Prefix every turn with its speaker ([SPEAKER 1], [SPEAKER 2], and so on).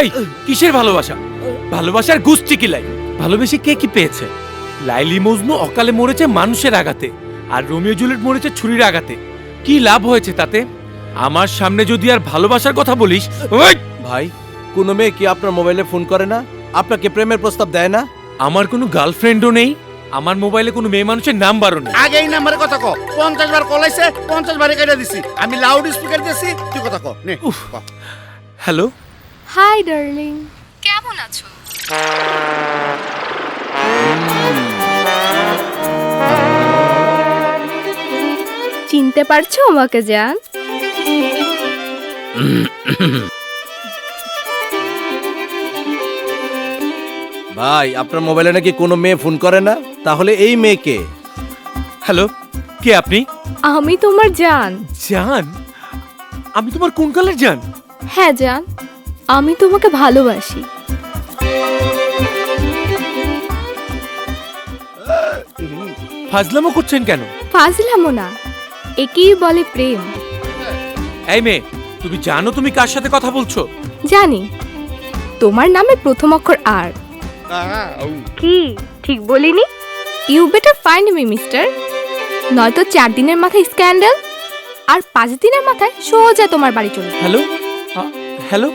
[SPEAKER 1] এই কিসের ভালোবাসা? ভালোবাসার গুষ্টি কিলাই। ভালোবেসে কে কি পেয়েছে? লাইলি মজনু অকালে মরেছে মানুষের আঘাতে, আর রোমিও জুলিয়েট মরেছে ছুরির আঘাতে। কি লাভ হয়েছে তাতে? আমার সামনে যদি আর ভালোবাসার কথা বলিস, ওই!
[SPEAKER 2] ভাই, কোনো মেয়ে কি আপনার মোবাইলে ফোন করে না? আপনাকে প্রেমের প্রস্তাব দেয় না?
[SPEAKER 1] আমার কোনো গার্লফ্রেন্ডও নেই, আমার মোবাইলে কোনো মেয়ে মানুষের নাম্বারও নেই।
[SPEAKER 3] আগে এই নাম্বারে কথা ক। 50 বার কল আইছে, 50 বারে কেটে দিছি। আমি লাউড স্পিকার দিয়েছি, তুই কথা ক। নে ক।
[SPEAKER 1] হ্যালো,
[SPEAKER 4] হাই ডার্লিং, কেমন আছো? চিনতে পারছো আমাকে জান?
[SPEAKER 2] ভাই, আপনার মোবাইলে নাকি কোনো মেয়ে ফোন করে না? তাহলে এই মেয়েকে?
[SPEAKER 1] হ্যালো, কে আপনি?
[SPEAKER 4] আমি তোমার জান।
[SPEAKER 1] জান? আমি তোমার কোন কালের জান?
[SPEAKER 4] হ্যাঁ জান, আমি তোমাকে ভালোবাসি।
[SPEAKER 1] ফাজলামো করছেন কেন?
[SPEAKER 4] ফাজলামো না, একেই বলে প্রেম।
[SPEAKER 1] এই মেয়ে, তুমি জানো তুমি কার সাথে কথা বলছো?
[SPEAKER 4] জানি, তোমার নামে প্রথম অক্ষর আর। কি ঠিক বলিনি? You better find me mister, নয়তো 4 দিনের মাথায় স্ক্যান্ডাল, আর 5 দিনের মাথায় সোজা তোমার বাড়ি চলে।
[SPEAKER 1] Hello, hello.